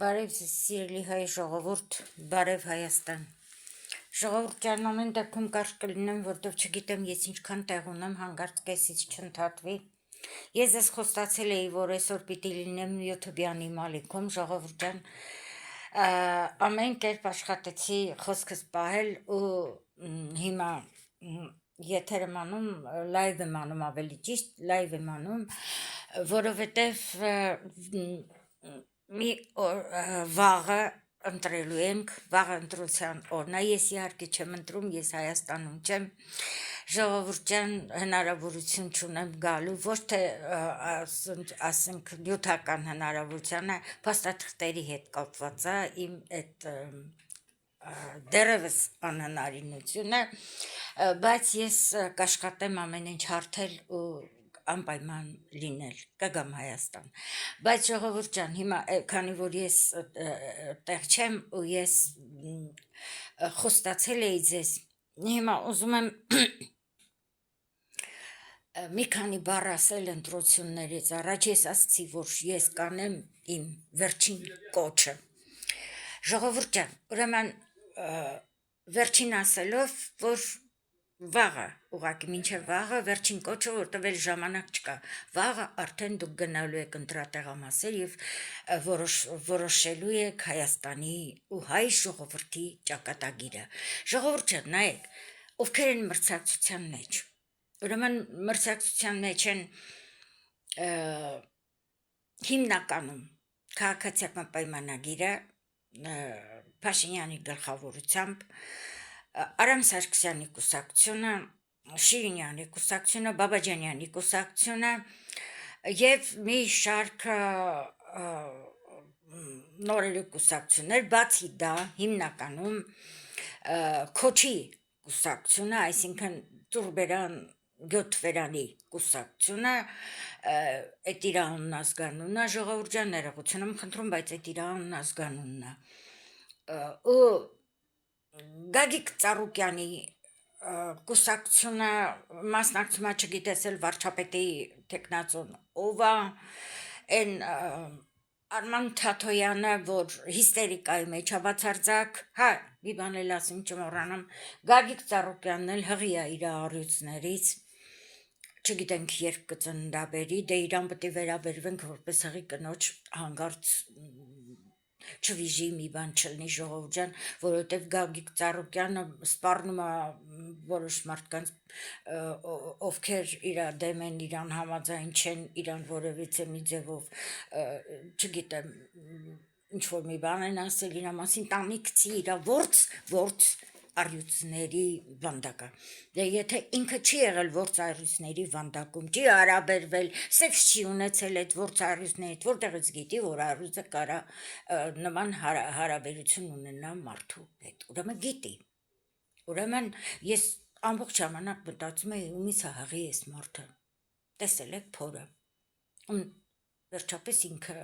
Բարև սիրելի հայ ժողովուրդ, բարև Հայաստան։ Ժողովուրդ ջան, ամեն դեպքում կարճ կլինեմ, որտեվ չգիտեմ ես ինչքան տեղ ունեմ, հանկարծ կեսից չընդհատվի։ Ես ես խոստացել էի, որ այսօր պիտի լինեմ YouTube-յանի մալիքում, ժողովուրդ ջան, ամեն կերպ աշխատեցի խոսքս պահել ու հիմա եթեր եմ անում, լայվ եմ անում ավելի ճիշտ, լայվ եմ անում, որովհետև մի վաղը ընտրելու ենք, վաղը ընտրության օրն է, ես իհարկե չեմ ընտրում, ես Հայաստանում չեմ, ժողովուրդ ջան, հնարավորություն չունեմ գալու, ոչ թե ասենք նյութական հնարավորության է, փաստաթղթերի հետ կապված է իմ այդ դերևս անհնարինությունը, բայց ես կաշխատեմ ամեն ինչ հարթել ու անպայման լինել, կգամ Հայաստան, բայց ժողովուրդ ջան, հիմա քանի որ ես տեղ չեմ ու ես խոստացել էի ձեզ, հիմա ուզում եմ մի քանի բառ ասել ընտրություններից առաջ, ես ասացի, որ ես կանեմ իմ վերջին կոչը, ժողովուրդ ջան, ուրեմն վերջին ասելով, որ վաղը, ուղղակի մինչև վաղը, վերջին կոչը, որտև էլ ժամանակ չկա, վաղը արդեն դուք գնալու եք ընտրատեղամասեր և որոշելու եք Հայաստանի ու հայ ժողովրդի ճակատագիրը, ժողովուրդ ջան, նայեք, ովքեր են մրցակցության մեջ, ուրեմն մրցակցության մեջ են հիմնականում քաղաքացիական պայմանագիրը Փաշինյանի գլխավորությամբ, Արամ Սարգսյանի կուսակցությունը, Շիրինյանի կուսակցությունը, Բաբաջանյանի կուսակցությունը և մի շարք նորերի կուսակցություններ, բացի դա հիմնականում Քոչի կուսակցությունը, այսինքն Տուրբերան Գյոթվերանի կուսակցությունը, այդ իր անունն ազգանունն է, ժողովուրդ ջան, ներողություն եմ խնդրում, բայց այդ իր անունն ազգանունն է, ու Գագիկ Ծառուկյանի կուսակցությունը մասնակցում է, չգիտես էլ վարչապետի տեխնացուն ով է, այն Արման Թաթոյանը, որ հիստերիկայի մեջ է բացարձակ, մի բան էլ ասեմ չմոռանամ, Գագիկ Ծառուկյանն էլ հղի է իր առյուծներից, չգիտենք երբ կծննդաբերի, դե իրան պետք է վերաբերվենք որպես հղի կնոջ հանգարց չվիժի մի բան չլինի ժողովուրդ ջան, որովհետև Գագիկ Ծառուկյանը սպառնում է որոշ մարդկանց, ովքեր իր դեմ են, իրան համաձայն չեն, իրան որևիցե մի ձևով, չգիտեմ, ինչ-որ մի բան են ասել իր մասին, տանիքցի իր որց առյուծների վանդակը, դե եթե ինքը չի եղել որց առյուծների վանդակում, չի հարաբերվել, սեքս չի ունեցել այդ որց առյուծներից, որտեղից գիտի, որ առյուծը կարա նման հարաբերություն ունենա մարդու հետ, ուրեմն գիտի, ուրեմն ես ամբողջ ժամանակ մտածում էի ումից է հղի այս մարդը, տեսել եք փորը, վերջապես ինքը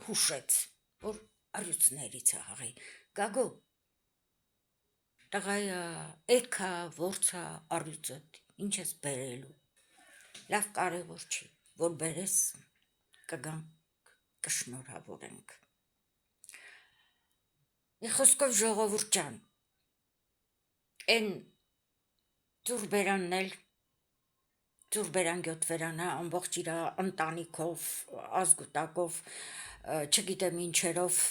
հուշեց, որ առյուծներից է հղի, Գագո, տղայա, էքա, որցա, առյուծդ, ինչ ես բերելու, լավ կարևոր չի, որ բերես, կգանք, կշնորհավորենք, մի խոսքով ժողովուրդ ջան, այն Տուրբերանն էլ, Տուրբերան Գյոթվերանը, ամբողջ իր ընտանիքով, ազգուտակով, չգիտեմ ինչերով,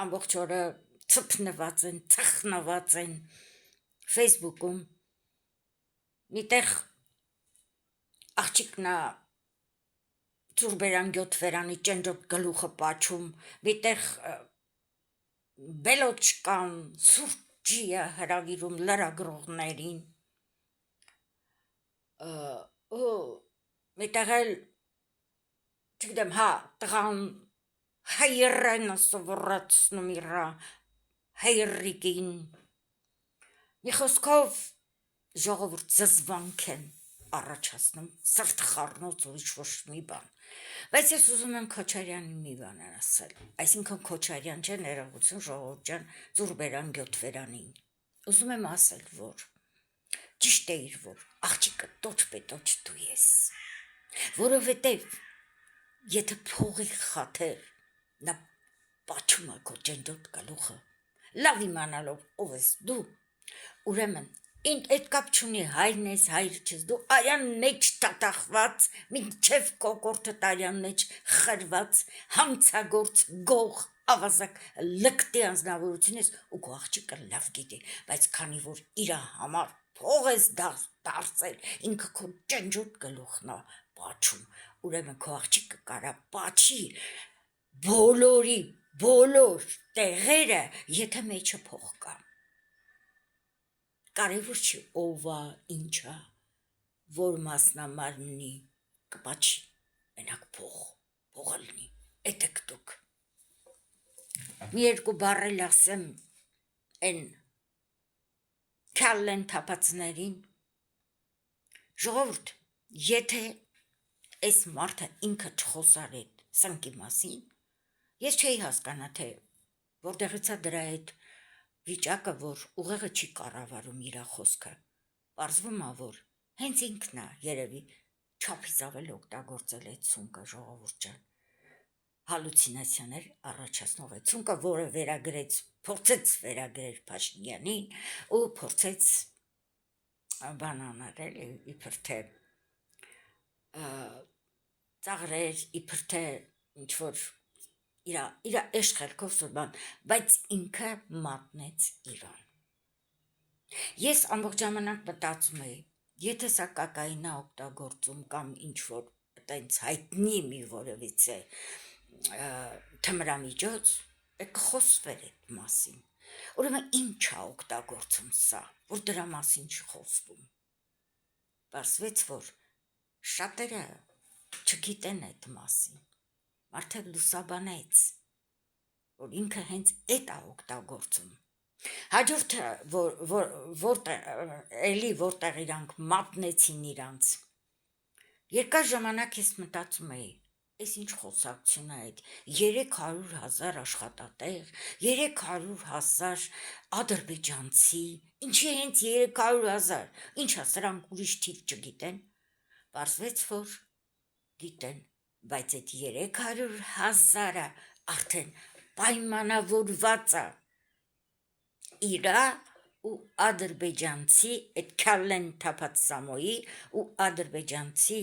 ամբողջ օրը ծփնված են, ծխնված են Facebook-ում, միտեղ աղջիկնա Տուրբերան Գյոթվերանի ճենջոտ գլուխը պաչում, միտեղ բելոչկան, սուրճի է հրավիրում լրագրողներին, ու միտեղ էլ, չգիտեմ, տղան հայերենը սովորացնում իր հայրիկին, մի խոսքով ժողովուրդ զզվանք են առաջացնում, սրտ խառնոց ու ինչ-որ մի բան, բայց ես ուզում եմ Քոչարյանին մի բան ասել, այսինքն Քոչարյան չէ, ներողություն ժողովուրդ ջան, Տուրբերան Գյոթվերանին, ուզում եմ ասել, որ ճիշտ է իր, որ աղջիկը տոչ-պետոչ դու ես, որովհետև եթե փողի խաթեր, նա Պաչում է քո ջնջոտ գլուխը, լավ իմանալով ով ես դու, ուրեմն այդ կապ չունի հայրն ես, հայր չես, դու արյան մեջ տատախված, մինչև կոկորտդ արյան մեջ խրված, հանցագործ, գող, ավազակ, լկտի անձնավորություն ես ու քո աղջիկը լավ գիտի, բայց քանի որ իրա համար փող ես դարձել, ինքը քո ջնջոտ գլուխն է պաչում, ուրեմն քո աղջիկը կարա պաչի բոլոր տեղերը, եթե մեջը փող կա։ Կարևոր չի ով է, ինչ է, որ մասնամարմնի կպաչի, մենակ փողը լինի, էդ եք դուք։ Մի երկու բառել ասեմ են քալլեն թապացներին, ժողովուրդ, եթե այս մարդը ինքը չխոսար այդ սնկի մասին, ես չէի հասկանա, թե որտեղից է դրա այդ վիճակը, որ ուղեղը չի կառավարում իրա խոսքը, պարզվում է, որ հենց ինքն է երևի չափից ավել օգտագործել այդ սունկը, ժողովուրդ ջան, հալուցինացիաներ առաջացնող այդ սունկը, որը փորձեց վերագրել Փաշինյանին ու փորձեց բանանել, իբր թե ծաղրեր, իբր թե ինչ-որ իրա էշխերքով սուրբան, բայց ինքը մատնեց իրան։ Ես ամբողջ ժամանակ մտածում էի, եթե սա կոկաինա օգտագործում կամ ինչ-որ տենց հայտնի մի որևիցե թմրամիջոց, կխոսվեր այդ մասին։ Ուրեմն ինչ է օգտագործում սա, որ դրա մասին չխոսվում։ Պարզվեց, որ շատերը չգիտեն այդ մասին։ Մարդը լուսաբանեց, որ ինքը հենց այդ է օգտագործում։ Հաջորդը, որտեղ իրանք մատնեցին իրանց, երկար ժամանակ ես մտածում էի, այս ինչ խոսակցություն է այդ 300,000 աշխատատեղ, 300,000 ադրբեջանցի, ինչի հենց 300,000, ինչա սրանք ուրիշ թիվ չգիտեն, պարզվեց, որ գիտեն, բայց այդ 300,000-ը արդեն պայմանավորված է իրա ու ադրբեջանցի այդ քալլեն թափած Սամոյի ու ադրբեջանցի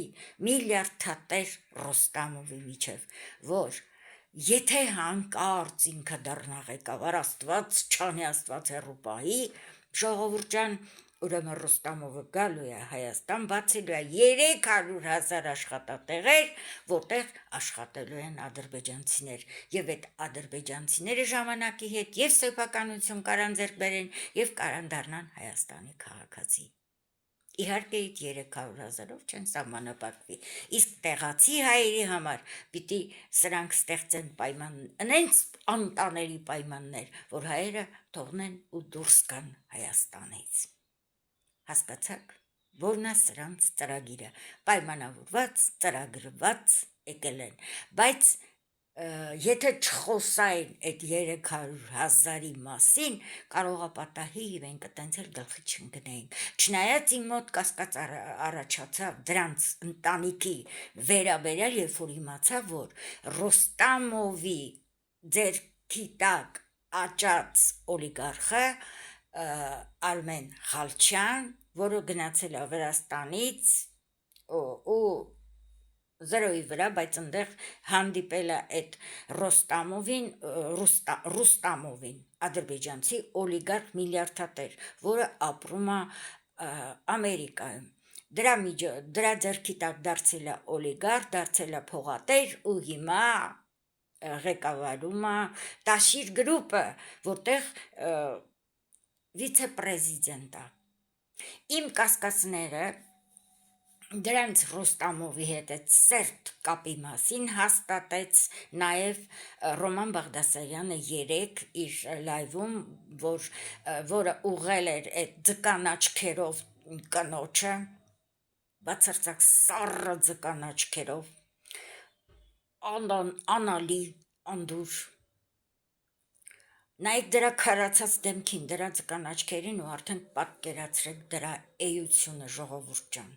միլիարդատեր Ռոստամովի միջև, որ եթե հանկարծ ինքը դառնա ղեկավար, Աստված չանի, Աստված հեռու պահի, ժողովուրդ ջան, ուրեմն Ռոստամովը գալու է Հայաստան, բացելու է 300,000 աշխատատեղեր, որտեղ աշխատելու են ադրբեջանցիներ, եւ այդ ադրբեջանցիները ժամանակի հետ եւ սեփականություն կարան ձեռք բերեն եւ կարան դառնան Հայաստանի քաղաքացի։ Իհարկե այդ 300,000-ով չեն սահմանապակվի, իսկ տեղացի հայերի համար պիտի սրանք ստեղծեն այնց անտանելի պայմաններ, որ հայերը թողնեն ու դուրս գան Հայաստանից։ Հասկացաք, որն է սրանց ծրագիրը, պայմանավորված, ծրագրված եկել են, բայց եթե չխոսային այդ 300,000-ի մասին, կարող է պատահի մենք տենց էլ գլխի չընկնեինք, չնայած իմ մոտ կասկած առաջացավ դրանց ընտանիքի վերաբերյալ, երբ որ իմացա, որ Ռոստամովի ձեռքի տակ աճած օլիգարխը Արմեն Խալչյան, որը գնացել է Վրաստանից ու զրոյի վրա, բայց ընդեղ հանդիպել է այդ Ռուստամովին, ադրբեջանցի օլիգարխ միլիարդատեր, որը ապրում է Ամերիկայում։ Դրա ձեռքի տակ դարձել է օլիգարխ, դարձել է փողատեր ու հիմա ղեկավարում է Տաշիր գրուպը, որտեղ վիցեպրեզիդենտ է։ Իմ կասկածները դրանց Ռոստամովի հետ այդ սերտ կապի մասին հաստատեց նաև Ռոման Բաղդասարյանը երեկ իր լայվում, որը ուղղել էր այդ ձկան աչքերով կնոջը, բացարձակ սառը ձկան աչքերով, անալի, անդուր, նայեք դրա քարացած դեմքին, դրա ձկան աչքերին ու արդեն պատկերացրեք դրա էությունը, ժողովուրդ ջան։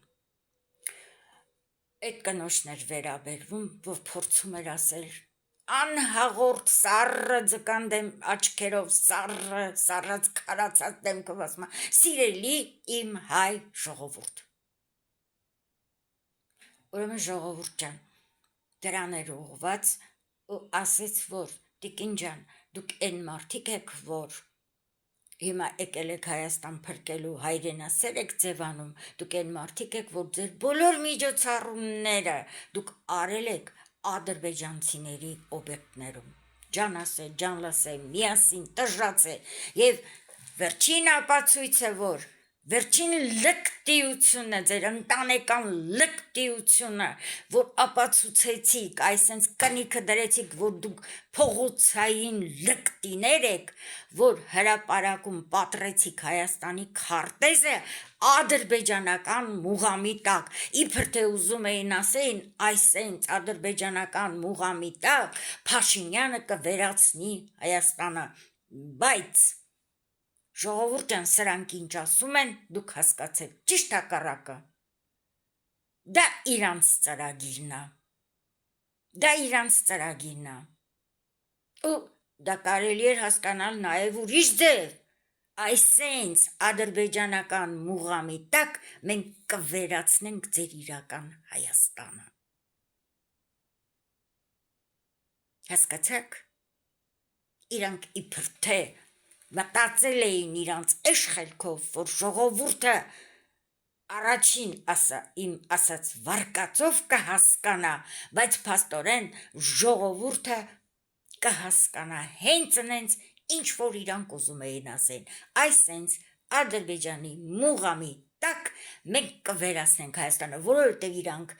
Այդ կնոջն էր վերաբերվում, որ փորձում էր ասել անհաղորդ սառը ձկանդեմ աչքերով սառած քարացած դեմքով ասում է. «Սիրելի իմ հայ ժողովուրդ»։ Ուրեմն ժողովուրդ ջան, դրան էր ուղղված ու ասեց, որ տիկին ջան, դուք այն մարդիկ եք, որ հիմա եկել եք Հայաստան փրկելու, հայրենասեր եք ձևանում, դուք այն մարդիկ եք, որ ձեր բոլոր միջոցառումները դուք արել եք ադրբեջանցիների օբյեկտներում, ջան ասե, ջան լսե, միասին տժժացե, եւ վերջին ապացույցը, որ վերջին լկտիությունը, ձեր ընտանեկան լկտիությունը, որ ապացուցեցիք, այսենց կնիքը դրեցիք, որ դուք փողոցային լկտիներ եք, որ հրապարակում պատրեցիք Հայաստանի քարտեզը ադրբեջանական մուղամի տակ, իբր թե ուզում էին ասեին, այսենց ադրբեջանական մուղամի տակ Փաշինյանը կվերացնի Հայաստանը, բայց ժողովուրդ ջան, սրանք ինչ ասում են, դուք հասկացեք, ճիշտ հակառակը։ Դա իրանց ծրագիրն է։ Ու դա կարելի էր հասկանալ նաև ուրիշ ձև, այսենց ադրբեջանական մուղամի տակ մենք կվերացնենք ձեր իրական Հայաստանը։ Հասկացաք, իրանք իբր թե մտածել էին իրանց էշ խելքով, որ ժողովուրդը առաջին իմ ասած վարկածով կհասկանա, բայց փաստորեն ժողովուրդը կհասկանա հենց նենց ինչ որ իրանք ուզում էին ասեն, այսենց Ադրբեջանի մուղամի տակ մենք կվերացնենք Հայաստանը, որովհետև իրանք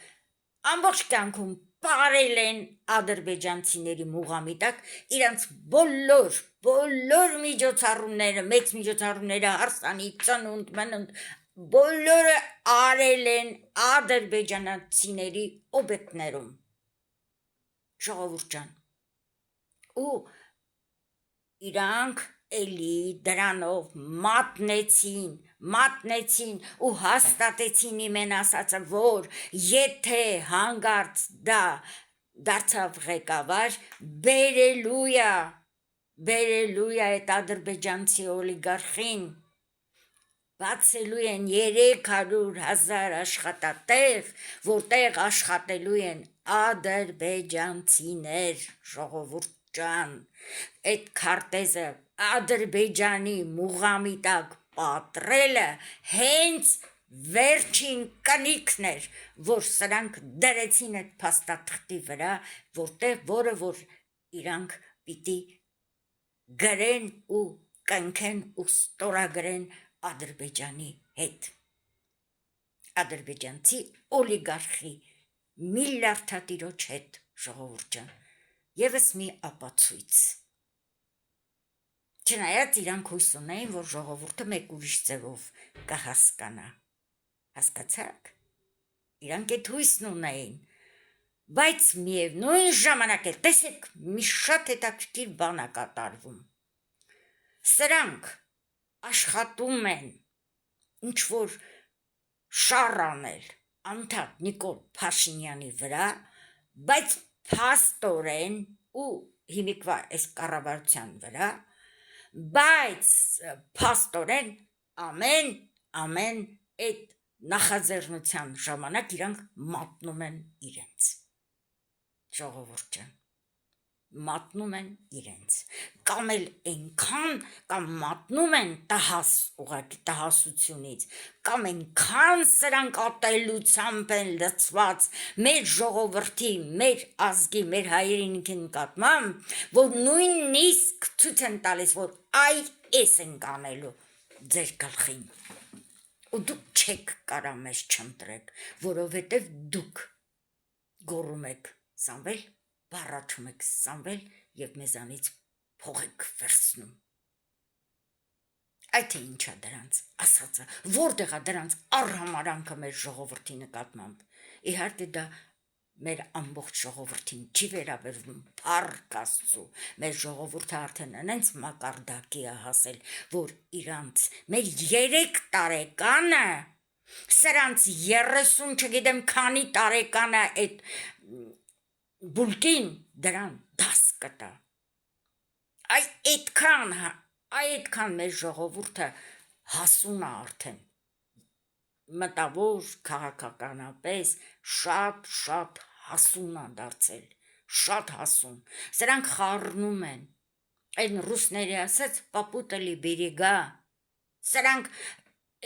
ամբողջ կյանքում պարել են ադրբեջանցիների մուղամի տակ, իրանց բոլոր միջոցառումները, մեծ միջոցառումները, հարսանիք, ծնունդ, մնունդ, բոլորը արել են ադրբեջանցիների օբյեկտներում, ժողովուրդ ջան, ու իրանք էլի դրանով մատնեցին ու հաստատեցին իմեն ասածը, որ եթե հանգարց դա դարձավ ղեկավար, բերելու է այդ ադրբեջանցի օլիգարխին, բացելու են 300,000 աշխատատեղ, որտեղ աշխատելու են ադրբեջանցիներ, ժողովուրդ ջան, այդ քարտեզը Ադրբեջանի մուղամի տակ պատրելը հենց վերջին կնիքն էր, որ սրանք դրեցին այդ փաստաթղթի վրա, որը որ իրանք պիտի գրեն ու կնքեն ու ստորագրեն Ադրբեջանի հետ, ադրբեջանցի օլիգարխի միլիարդատիրոջ հետ, ժողովուրդ ջան, եւս մի ապացույց, չնայած իրանք հույս ունեին, որ ժողովուրդը մեկ ուրիշ ձևով կհասկանա, հասկացաք, իրանք այդ հույսն ունեին, բայց միևնույն ժամանակ էլ տեսեք մի շատ հետաքրքիր բան է կատարվում, սրանք աշխատում են ինչ որ շառ անել անդադ Նիկոլ Փաշինյանի վրա, բայց փաստորեն ու հիմիկվա այս կառավարության վրա, բայց փաստորեն ամեն այդ նախաձեռնության ժամանակ իրանք մատնում են իրենց, ժողովուրդ ջան, մատնում են իրենց, կամ էլ այնքան, կամ մատնում են ուղղակի տհասությունից, կամ այնքան սրանք ատելությամբ են լցված մեր ժողովրդի, մեր ազգի, մեր հայրենիքի նկատմամբ, որ նույնիսկ ցույց են տալիս, որ այս ենք անելու ձեր գլխին, ու դուք չեք կարա մեզ չընտրեք, որովհետև դուք գոռում եք Սամվել, բառաչում եք Սամվել և մեզանից փող եք վերցնում, այդ է ինչա դրանց ասածը, որտեղ է դրանց արհամարանքը մեր ժողովրդի նկատմամբ, իհարկե դա մեր ամբողջ ժողովրդին չի վերաբերվում, փառք Աստծու, մեր ժողովուրդը արդեն այնց մակարդակի է հասել, որ իրանց մեր 3 տարեկանը, սրանց 30 չգիտեմ քանի տարեկանը այդ բուլկին դրան դաս կտա։ Այդքան մեր ժողովուրդը հասուն է արդեն, մտավոր քաղաքականապես շատ հասուն է դարձել, շատ հասուն, սրանք խառնում են, այն ռուսների ասած պապուտալի բերիգա, սրանք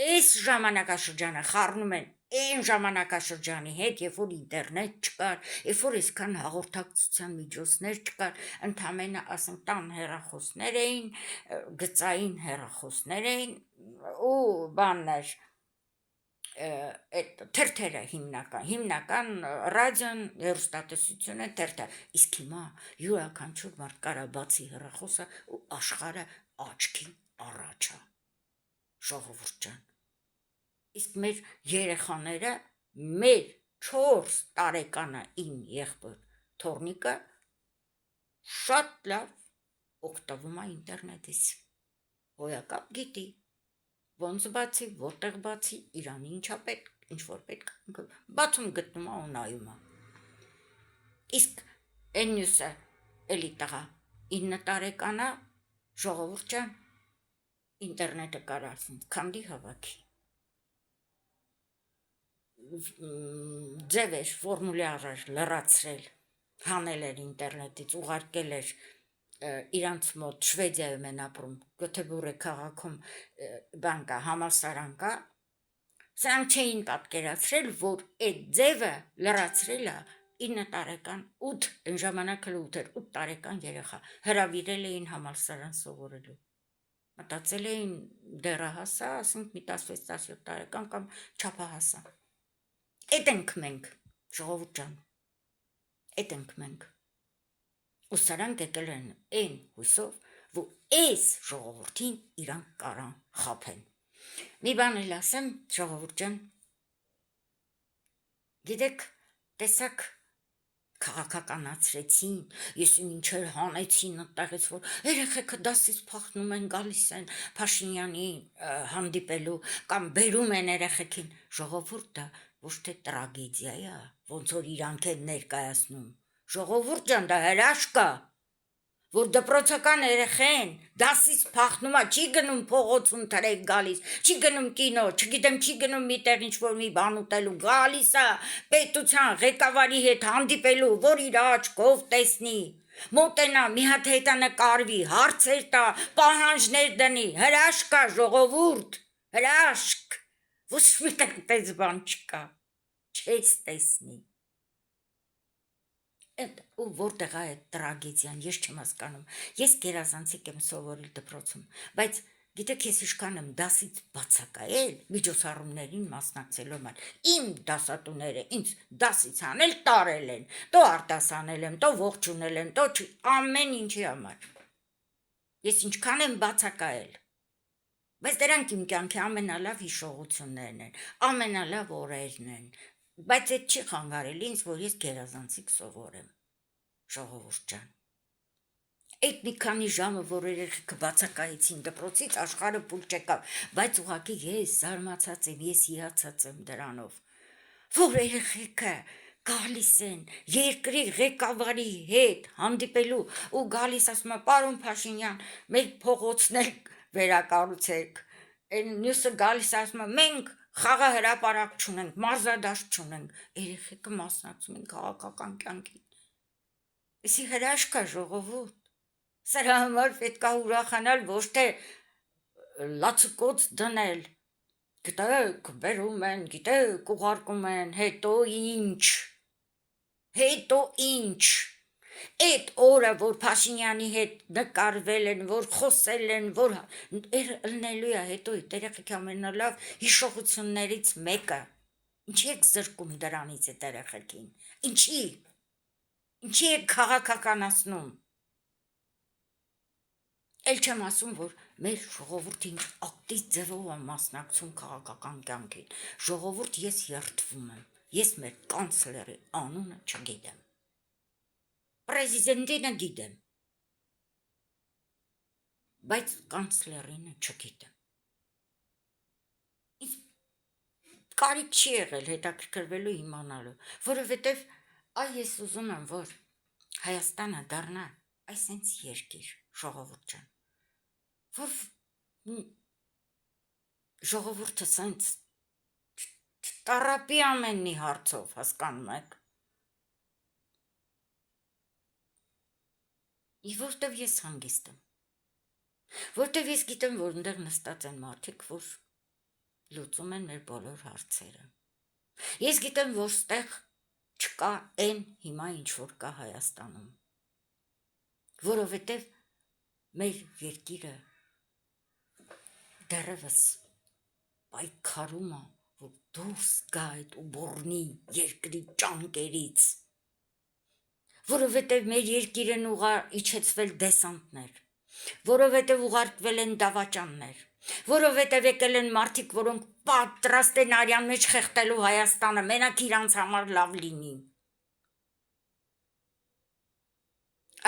այս ժամանակաշրջանը խառնում են այն ժամանակաշրջանի հետ, երբ որ ինտերնետ չկար, երբ որ այսքան հաղորդակցության միջոցներ չկար, ընդամենը ասենք տան հեռախոսներ էին, գծային հեռախոսներ էին ու բաններ, այդ թերթերը հիմնական ռադիոն, հեռուստատեսությունը, թերթը, իսկ հիմա յուրաքանչյուր մարդ կարա բացի հեռախոսը ու աշխարհը աչքի առաջ է, ժողովուրդ ջան, իսկ մեր երեխաները, մեր 4 տարեկանը իմ եղբոր թորնիկը շատ լավ օգտվում է ինտերնետից, հոյակապ գիտի, ոնց բացի, որտեղ բացի, իրանի ինչա պետք, ինչ որ պետք, բացում գտնում է ու նայում է, իսկ այն մյուսը էլի տղա 9 տարեկանը ժողովուրդ ջան, ինտերնետը կարասին, քանդի հավաքի, ձև էր, ֆորմուլյար էր լրացրել, հանել էր ինտերնետից, ուղարկել էր իրանց մոտ Շվեդիայում են ապրում, Գոթեբուրգ քաղաքում բան կա, համալսարան կա, սրանք չէին պատկերացրել, որ այդ ձևը լրացրել է 9 տարեկան, 8, այն ժամանակ էլ 8 էր, 8 տարեկան երեխա, հրավիրել էին համալսարան սովորելու, մտածել էին դեռահասա, ասենք մի 16-17 տարեկան կամ չափահասա, այդ ենք մենք, ժողովուրդ ջան, այդ ենք մենք, ու սրանք եկել են այն հույսով, որ այս ժողովրդին իրանք կարան խաբեն, մի բան էլ ասեմ, ժողովուրդ ջան, գիտեք, տեսակ քաղաքականացրեցին, ես ինչեր հանեցին այդտեղից, որ երեխեքը դասից փախնում են, գալիս են Փաշինյանի հանդիպելու կամ բերում են երեխեքին, ժողովուրդը ոչ թե տրագեդիա է, ոնց որ իրանք են ներկայացնում, ժողովուրդ ջան, դա հրաշք է, որ դպրոցական երեխեն դասից փախնում է, չի գնում փողոցում թրեք գալիս, չի գնում կինո, չգիտեմ, չի գնում միտեղ ինչ-որ մի բան ուտելու, գալիս է պետության ղեկավարի հետ հանդիպելու, որ իր աչքով տեսնի, մոտենա, մի հատ հետանկարվի, հարցեր տա, պահանջներ դնի, հրաշք է ժողովուրդ, հրաշք, ոչ մի տես բան չկա, չես տեսնի, ու որտեղ է այդ տրագեդիան, ես չեմ հասկանում, ես գերազանցիկ եմ սովորել դպրոցում, բայց գիտեք ես իշքան եմ դասից բացակայել միջոցառումներին մասնակցելու համար, իմ դասատուները ինձ դասից անել տարել են, տո արտասանել եմ, տո ողջունել եմ, տո ամեն ինչի համար, ես ինչքան եմ բացակայել, բայց դրանք իմ կյանքի ամենալավ հիշողություններն են, ամենալավ օրերն են, բայց այդ չի խանգարել ինձ, որ ես գերազանցիկ սովորեմ, ժողովուրդ ջան, այդ մի քանի ժամը, որ երեխեքը բացակայեցին դպրոցից, աշխարհը փուլ չեկավ, բայց ուղղակի ես զարմացած եմ, ես հիացած եմ դրանով, որ երեխեքը գալիս են երկրի ղեկավարի հետ հանդիպելու ու գալիս ասում է, պարոն Փաշինյան, մեր փողոցն էլ վերակառուցեք, այն մյուսը գալիս ասում է, մենք խաղահրապարակ չունենք, մարզադաշտ չունենք, երեխեքը մասնակցում են քաղաքական կյանքին, Էսի հրաշք է ժողովուրդ, սրա համար պետք է ուրախանալ, ոչ թե լացկոց դնել, գիտեք, բերում են, գիտեք, ուղարկում են, հետո ինչ, այդ օրը, որ Փաշինյանի հետ նկարվել են, որ խոսել են, որ ելնելու է հետո երեխեքի ամենալավ հիշողություններից մեկը, ինչի եք զրկում դրանից այդ երեխեքին, ինչի եք քաղաքականացնում, էլ չեմ ասում, որ մեր ժողովուրդին ակտիվ ձևով է մասնակցում քաղաքական կյանքին, ժողովուրդ ես երդվում եմ, ես մեր կանցլերի անունը չգիտեմ, պրեզիդենտինը գիտեմ, բայց կանցլերինը չգիտեմ, կարիք չի եղել հետաքրքրվելու իմանալու, որովհետև ես ուզում եմ, որ Հայաստանը դառնա այսենց երկիր, ժողովուրդ ջան, որ ժողովուրդը սենց չտարապի ամենի հարցով, հասկանում եք։ Եվ որտև ես հանգիստ եմ, որտև ես գիտեմ, որ ընդեղ նստած են մարդիկ, որ լուծում են մեր բոլոր հարցերը։ Ես գիտեմ, որ ստեղ չկա են հիմա ինչ որ կա Հայաստանում, որովհետև մեր երկիրը դեռևս պայքարում է, որ դուրս գա այդ ու բորնի երկրի ճանկերից, որովհետև մեր երկիրն իջեցվել դեսանտներ, որովհետև ուղարկվել են դավաճաններ, որովհետև եկել են մարդիկ, որոնք պատրաստ են արյան մեջ խեղտելու Հայաստանը, մենակ իրանց համար լավ լինի։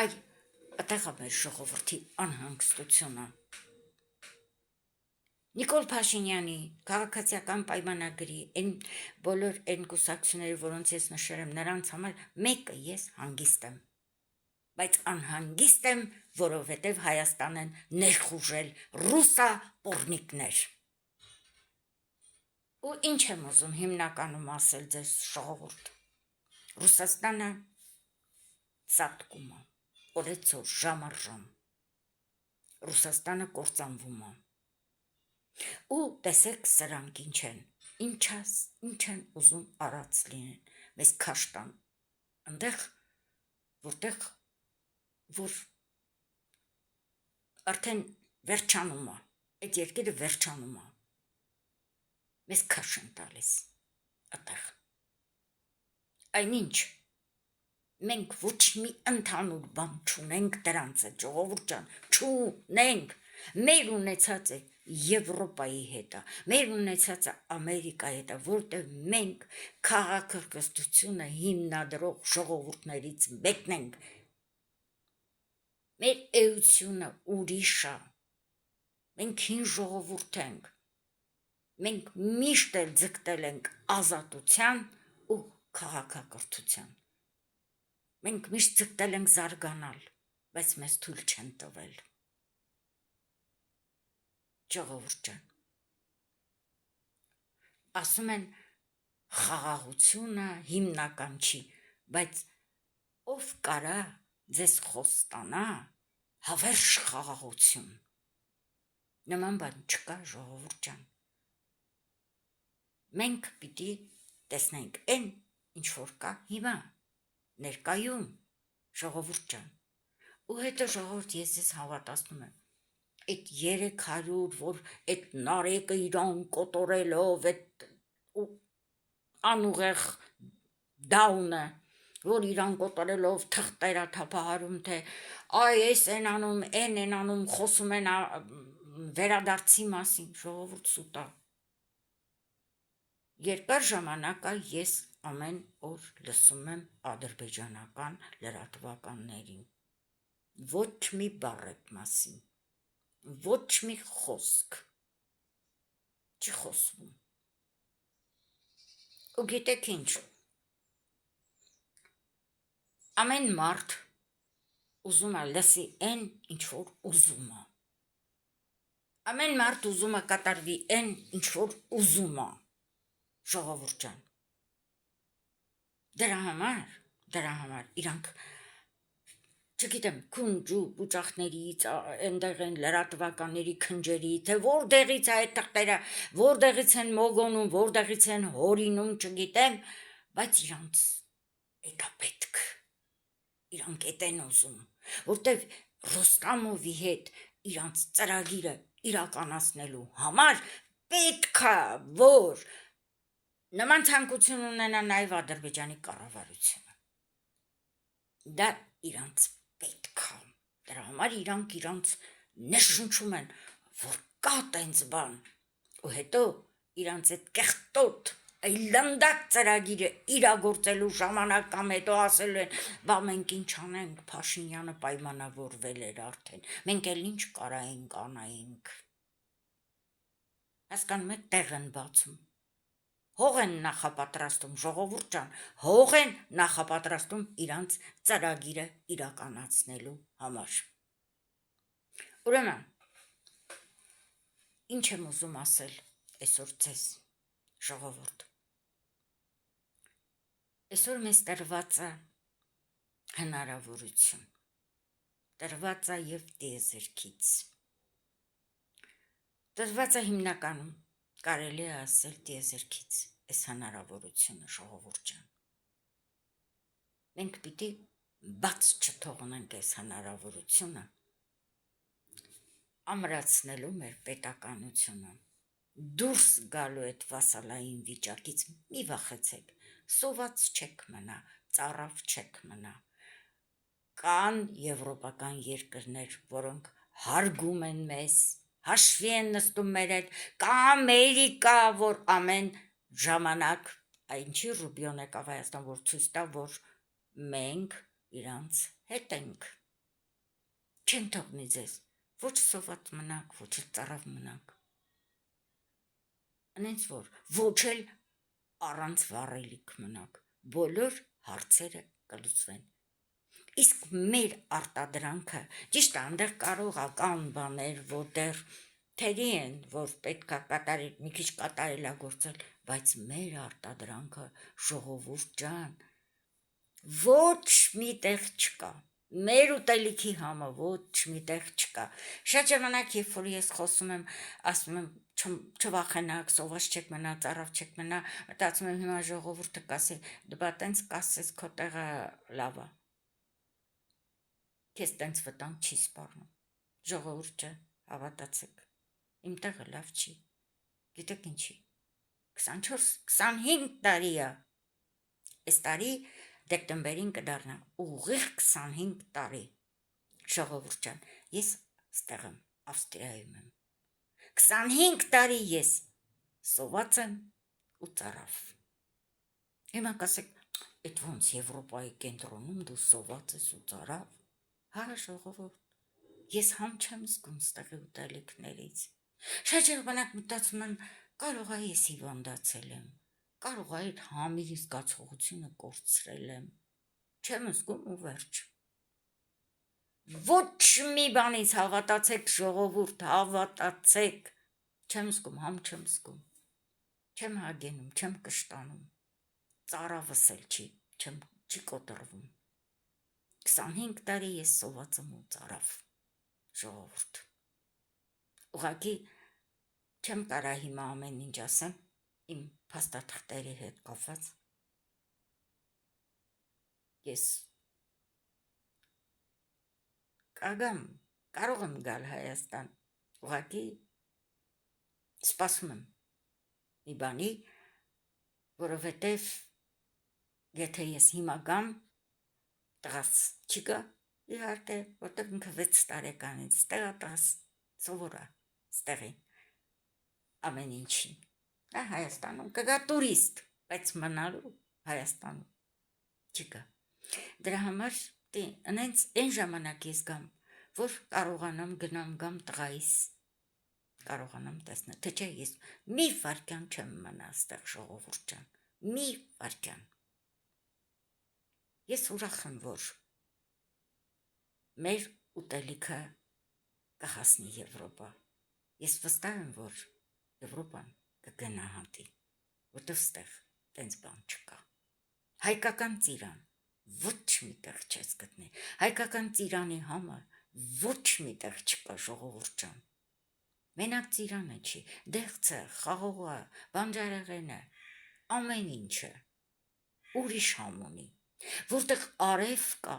Այդտեղ է մեր ժողովրդի անհանգստությունը։ Նիկոլ Փաշինյանի քաղաքացիական պայմանագրի այն բոլոր այն կուսակցությունների, որոնց ես նշել եմ, նրանց համար մեկը ես հանգիստ եմ, բայց անհանգիստ եմ, որովհետև Հայաստան են ներխուժել ռուսա պոռնիկներ։ Ու ինչ եմ ուզում հիմնականում ասել ձեզ ժողովուրդ։ Ռուսաստանը ծատկում է, օրեցօր, ժամ առ ժամ։ Ռուսաստանը կործանվում է։ Ու տեսեք սրանք ինչ են, ինչ են ուզում արած լինեն, մեզ քաշ տան, ընդեղ, որտեղ, որ արդեն վերջանում է, այդ երկիրը վերջանում է, մեզ քաշ են տալիս, այդտեղ, այնինչ, մենք ոչ մի ընդհանուր բան չունենք դրանց հետ, ժողովուրդ ջան, չունենք, մեր ունեցած է Եվրոպայի հետ է, մեր ունեցածը Ամերիկայի հետ է, որտեղ մենք քաղաքակրթությունը հիմնադրող ժողովուրդներից մեկն ենք, մեր էությունը ուրիշ է, մենք հին ժողովուրդ ենք, մենք միշտ էլ ձգտել ենք ազատության ու քաղաքակրթության, մենք միշտ ձգտել ենք զարգանալ, բայց մեզ թույլ չեն տվել։ Ժողովուրդ ջան, ասում են խաղաղությունը հիմնական չի, բայց ով կարա ձեզ խոստանա հավերժ խաղաղություն, նման բան չկա ժողովուրդ ջան, մենք պիտի տեսնենք այն ինչ որ կա հիմա, ներկայում ժողովուրդ ջան, ու հետո ժողովուրդ ես ձեզ հավատացնում եմ, այդ 300, որ այդ նարեկը իրան կոտորելով, այդ անուղեղ դաունը, որ իրան կոտորելով թղթերա թափահարում, թե այ ես են անում, են անում, խոսում են վերադարձի մասին, ժողովուրդ սուտա։ Երկար ժամանակա ես ամեն օր լսում եմ ադրբեջանական լրատվականներին, ոչ մի բառ այդ մասին, ոչ մի խոսք չի խոսվում։ Ու գիտեք ինչ, ամեն մարդ ուզում է լսի այն, ինչ որ ուզում է։ Ամեն մարդ ուզում է կատարվի այն, ինչ որ ուզում է, ժողովուրդ ջան։ Դրա համար իրանք չգիտեմ, քունջու պուճախներից, այնտեղ են լրատվականների քնջերի, թե որտեղից է այդ թղթերը, որտեղից են մոգոնում, որտեղից են հորինում, չգիտեմ, բայց իրանց էդ է պետք, իրանք էդ են ուզում, որտև Ռոստամովի հետ իրանց ծրագիրը իրականացնելու համար պետք է, որ նման ցանկություն ունենա նաև Ադրբեջանի կառավարությունը։ Դա իրանց պետք է, դրա համար իրանք ներշնչում են, որ կա տենց բան, ու հետո իրանց այդ կեղտոտ այլանդակ ծրագիրը իրագործելու ժամանակամ հետո ասելու են, բա մենք ինչ անենք, Փաշինյանը պայմանավորվել էր արդեն, մենք էլ ինչ կարայինք անայինք։ Հասկանում եք, տեղ են բացում, հող են նախապատրաստում, ժողովուրդ ջան, հող են նախապատրաստում իրանց ծրագիրը իրականացնելու համար։ Ուրեմն, ինչ եմ ուզում ասել այսօր ձեզ, ժողովուրդ։ Այսօր մեզ տրված է հնարավորություն, տրված է և տիեզերքից, տրված է հիմնականում, կարելի է ասել տիեզերքից, այս հնարավորությունը, ժողովուրդ ջան։ Մենք պիտի բաց չթողնենք այս հնարավորությունը, ամրացնելու մեր պետականությունը, դուրս գալու այդ վասալային վիճակից, մի վախեցեք, սոված չեք մնա, ծարավ չեք մնա։ Կան եվրոպական երկրներ, որոնք հարգում են մեզ, հաշվի են նստում մեր հետ, կա Ամերիկա, որ ամեն ժամանակ, ինչի Ռուբիոն եկավ Հայաստան, որ ցույց տա, որ մենք իրանց հետ ենք, չեն թողնի ձեզ, ոչ սոված մնաք, ոչ էլ ծարավ մնաք, այնց որ ոչ էլ առանց վառելիք մնաք, բոլոր հարցերը կլուծվեն։ Իսկ մեր արտադրանքը, ճիշտ է, այնտեղ կարող է կան բաներ, որտեղ թերի են, որ պետք է կատարել, մի քիչ կատարելագործել, բայց մեր արտադրանքը, ժողովուրդ ջան, ոչ մի տեղ չկա, մեր ուտելիքի համը ոչ մի տեղ չկա։ Շատ ժամանակ, երբ որ ես խոսում եմ, ասում եմ չվախենաք, սոված չեք մնա, ծարավ չեք մնա, մտածում եմ հիմա ժողովուրդը կասի, դու տենց կասես, քո տեղը լավ է։ Քեզ տենց վտանգ չի սպառնում, ժողովուրդ ջան, հավատացեք, իմ տեղը լավ չի, գիտեք ինչի, 24-25 տարի է, այս տարի դեկտեմբերին կդառնա ուղիղ 25 տարի, ժողովուրդ ջան, ես ստեղ եմ, Ավստրիայում եմ, 25 տարի ես սոված եմ ու ծարավ։ Հիմա կասեք, այդ ոնց Եվրոպայի կենտրոնում դու սոված ես ու ծարավ։ Հա, ժողովուրդ, ես համ չեմ զգում ստեղի ուտելիքներից։ Շատ ժամանակ մտածում եմ, կարող է ես հիվանդացել եմ, կարող է այդ համի զգացողությունը կորցրել եմ, չեմ զգում ու վերջ։ Ոչ մի բանից հավատացեք, ժողովուրդ, հավատացեք, չեմ զգում, համ չեմ զգում, չեմ հագենում, չեմ կշտանում, ծարավս էլ չի կոտրվում։ 25 տարի ես սոված եմ ու ծարավ, ժողովուրդ։ Ուղղակի չեմ կարա հիմա ամեն ինչ ասեմ, իմ փաստաթղթերի հետ կապված։ Ես կարող եմ գալ Հայաստան, ուղղակի սպասում եմ մի բանի, որովհետև եթե ես հիմա գամ, տղաս չի գա, իհարկե, որտեղ ինքը 6 տարեկանից, ստեղա տղաս սովոր է, ստեղի, ամեն ինչին, Հայաստանում կգա տուրիստ, բայց մնալու Հայաստանում չի գա, դրա համար այն ժամանակ ես գամ, որ կարողանամ գնամ գամ տղայիս, կարողանամ տեսնել, թե չէ ես մի վարկյան չեմ մնա ստեղ, ժողովուրդ ջան, մի վարկյան։ Ես ուրախ եմ, որ մեր ուտելիքը կհասնի Եվրոպա։ Ես վստահ եմ, որ Եվրոպան կգնահատի, որտեղ ստեղ տենց բան չկա։ Հայկական ծիրան ոչ մի տեղ չես գտնի։ Հայկական ծիրանի համը ոչ մի տեղ չկա, ժողովուրդ ջան։ Մենակ ծիրանը չի, դեղցը, խաղողը, բանջարեղենը, ամեն ինչը ուրիշ համ ունի, որտեղ արև կա,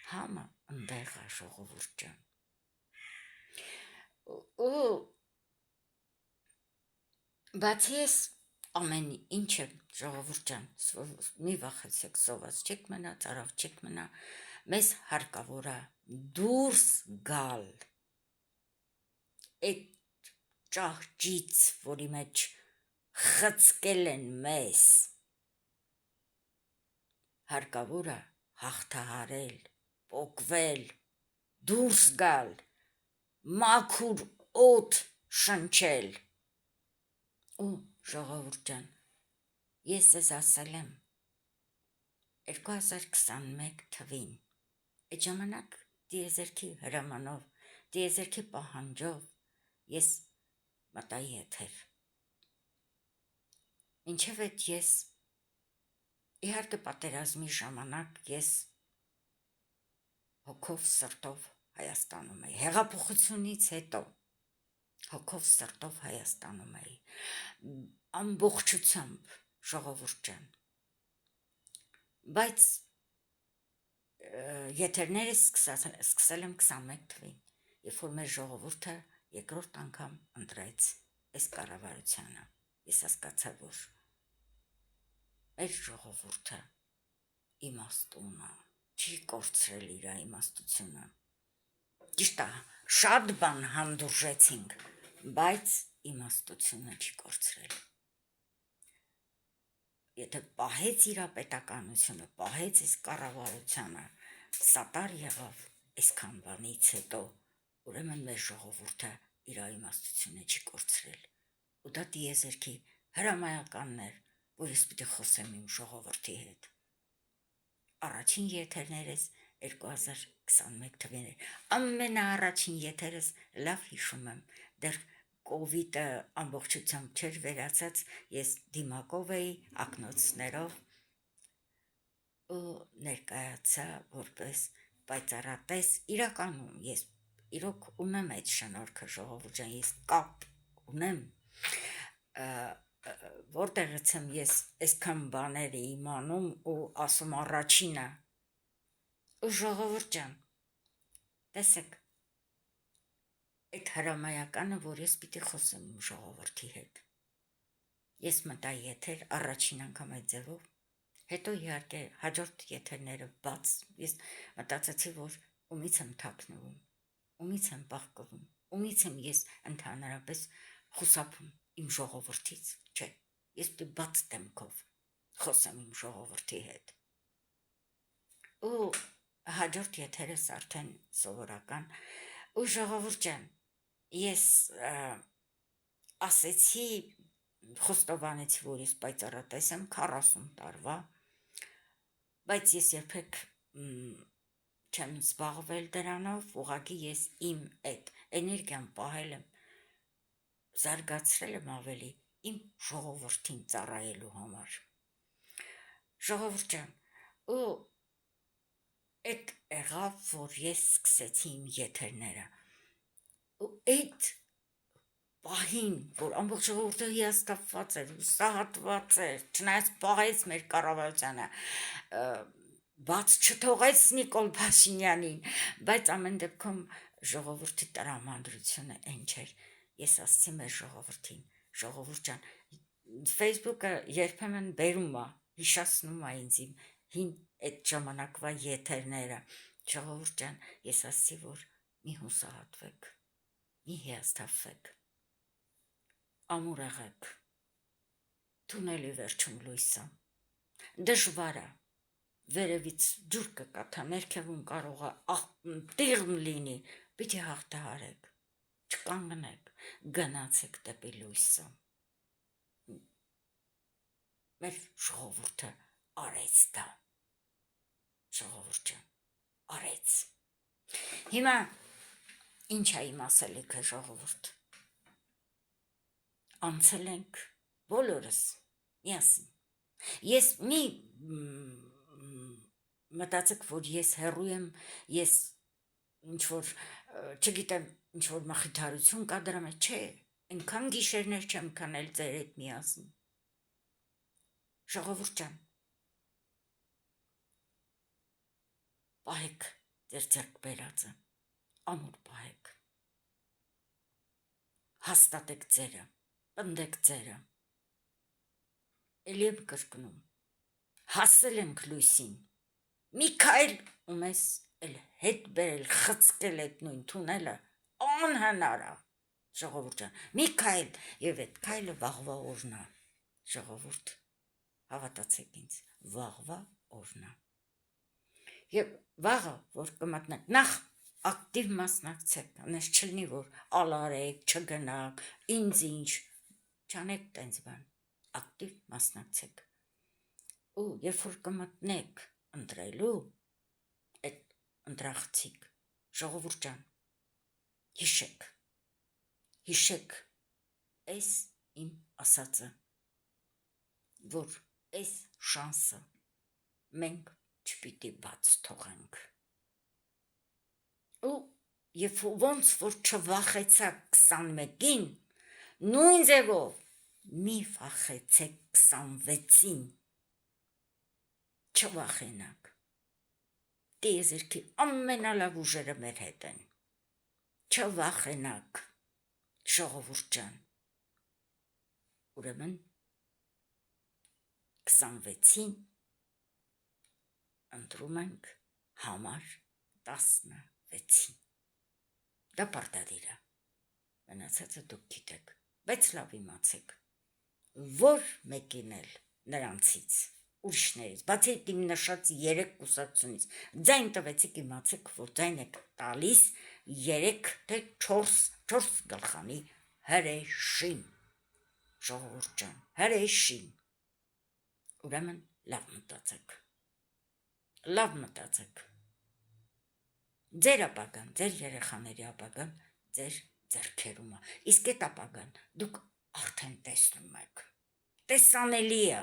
համը ընդեղ է, ժողովուրդ ջան։ Ու բացի ես ամեն ինչը, ժողովուրդ ջան, մի վախեցեք, սոված չեք մնա, ծարավ չեք մնա, մեզ հարկավոր է դուրս գալ այդ ճահճից, որի մեջ խցկել են մեզ, հարկավոր է հաղթահարել, պոկվել, դուրս գալ, մաքուր օդ շնչել ու ժողովուրդ ջան, ես ես ասել եմ 2021 թվին, այդ ժամանակ դիեզերքի հրամանով, դիեզերքի պահանջով ես մտայի եթեր։ Մինչև այդ ես, իհարկե պատերազմի ժամանակ ես հոգով սրտով Հայաստանում էի, հեղափոխությունից հետո հոգով սրտով Հայաստանում էի, ամբողջությամբ ժողովուրդ ջան, բայց եթերները սկսել եմ 21 թվին, երբ որ մեր ժողովուրդը երկրորդ անգամ ընտրեց այս կառավարությանը, ես հասկացա, որ մեր ժողովուրդը իմաստունը չի կորցրել իր իմաստությունը, ճիշտ է, շատ բան հանդուրժեցինք, բայց իմաստությունը չի կորցրել։ Եթե պահեց իր պետականությունը, պահեց այս կառավարությանը, սատար եղավ այսքան բանից հետո, ուրեմն մեր ժողովուրդը իր իմաստությունը չի կորցրել։ Ու դա դիեզերքի հրամայականն էր, որ ես պիտի խոսեմ իմ ժողովրդի հետ։ Առաջին եթերներս 2021 թվին էր, ամենաառաջին եթերս լավ հիշում եմ, դեռ կովիդը ամբողջությամբ չէր վերացած, ես դիմակով էի, ակնոցներով ու ներկայացա որպես պայծառատես, իրականում ես իրոք ունեմ այդ շնորհքը, ժողովուրդ ջան, ես կապ ունեմ, որտեղից եմ ես այսքան բաներ իմանում ու ասում առաջինը, ու ժողովուրդ ջան, տեսեք, այդ հրամայականը, որ ես պիտի խոսեմ իմ ժողովրդի հետ, ես մտա եթեր առաջին անգամ այդ ձևով, հետո իհարկե հաջորդ եթերները բաց, ես մտածեցի, որ ումից եմ թաքնվում, ումից եմ բախկվում, ումից եմ ես ընդհանրապես խուսափում իմ ժողովրդից, չէ, ես պիտի բաց դեմքով խոսեմ իմ ժողովրդի հետ։ Ու հաջորդ եթերս արդեն սովորական, ու ժողովուրդ ջան, ես ասեցի, խոստովանեցի, որ ես պայծառատես եմ 40 տարվա, բայց ես երբեք չեմ զբաղվել դրանով, ուղղակի ես իմ այդ էներգիան պահել եմ, զարգացրել եմ ավելի իմ ժողովրդին ծառայելու համար։ Ժողովուրդ ջան, ու այդ եղավ, որ ես սկսեցի իմ եթերները, ու այդ պահին, որ ամբողջ ժողովուրդը հիասթափված էր, հուսահատված էր, չնայած պահեց մեր կառավարությանը, բաց չթողեց Նիկոլ Փաշինյանին, բայց ամեն դեպքում ժողովրդի տրամադրությունը այն չէր, ես ասացի մեր ժողովրդին, ժողովուրդ ջան, Facebook-ը երբեմն բերում է, հիշացնում է ինձ իմ հին այդ ժամանակվա եթերները, ժողովուրդ ջան, ես ասացի, որ մի հուսահատվեք, մի հիասթափվեք, ամուր եղեք, թունելի վերջում լույսը, դժվար է, վերևից ջուր կկաթա, ներքևում կարող է տիղմ լինի, պիտի հաղթահարեք, չկանգնեք, գնացեք դեպի լույսը։ Մեր ժողովուրդը արեց դա, ժողովուրդ ջան, արեց։ Հիմա ինչ է իմ ասելիքը, ժողովուրդ։ Անցել ենք բոլորս միասին։ Ես մի մտածեք, որ ես հեռու եմ, ես ինչ-որ, չգիտեմ, ինչ-որ մխիթարություն կա դրա մեջ, չէ, այնքան գիշերներ չեմ քնել ձեր հետ միասին։ Ժողովուրդ ջան, պահեք ձեր ձեռք բերածը, ամուր պահեք, հաստատեք ձերը, պնդեք ձերը, էլի եմ կրկնում, հասել ենք լույսին, մի քայլ ու մեզ էլ հետ բերել, խցկել այդ նույն թունելը, անհնար է, ժողովուրդ ջան, մի քայլ, և այդ քայլը վաղվա օրն է, ժողովուրդ, հավատացեք ինձ, վաղվա օրն է։ Եվ վաղը, որ կմտնեք, նախ ակտիվ մասնակցեք, անես չլինի, որ ալարեք, չգնաք, ինձ ինչ, չանեք տենց բան, ակտիվ մասնակցեք, ու երբ որ կմտնեք ընտրելու այդ ընտրախցիկ ժողովուրդ ջան, հիշեք այս իմ ասածը, որ այս շանսը մենք չպիտի բաց թողենք։ Ու երբ ոնց որ չվախեցաք 21-ին, նույն ձևով մի վախեցեք 26-ին, չվախենաք, տիեզերքի ամենալավ ուժերը մեր հետ են, չվախենաք, ժողովուրդ ջան, ուրեմն 26-ին ընտրում ենք համար 16-ին, դա պարտադիր է, մնացածը դուք գիտեք, բայց լավ իմացեք, որ մեկին էլ նրանցից, ուրիշներից, բացի իմ նշած 3 կուսակցությունից, ձայն տվեցիք իմացեք, որ ձայն եք տալիս 3 թե 4 գլխանի հրեշին, ժողովուրդ ջան, հրեշին, ուրեմն լավ մտածեք, ձեր ապագան, ձեր երեխաների ապագան, ձեր ձեռքերում է, իսկ այդ ապագան դուք արդեն տեսնում եք, տեսանելի է,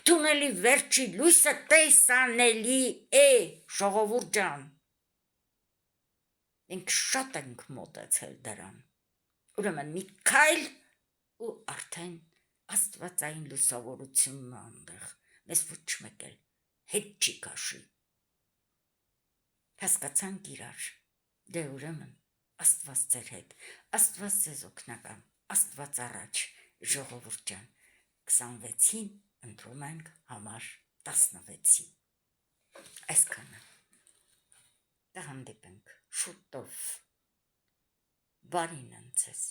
թունելի վերջի լույսը տեսանելի է, ժողովուրդ ջան, մենք շատ ենք մոտեցել դրան, ուրեմն մի քայլ ու արդեն աստվածային լուսավորությունն այնտեղ, մեզ ոչ մեկ էլ հետ չի քաշի, հասկացանք իրար, դե ուրեմն Աստված ձեր հետ, Աստված ձեզ օգնական, Աստված առաջ, ժողովուրդ ջան, 26-ին ընտրում ենք համար 16-ին, այսքանը, կհանդիպենք շուտով, բարին ընձեզ։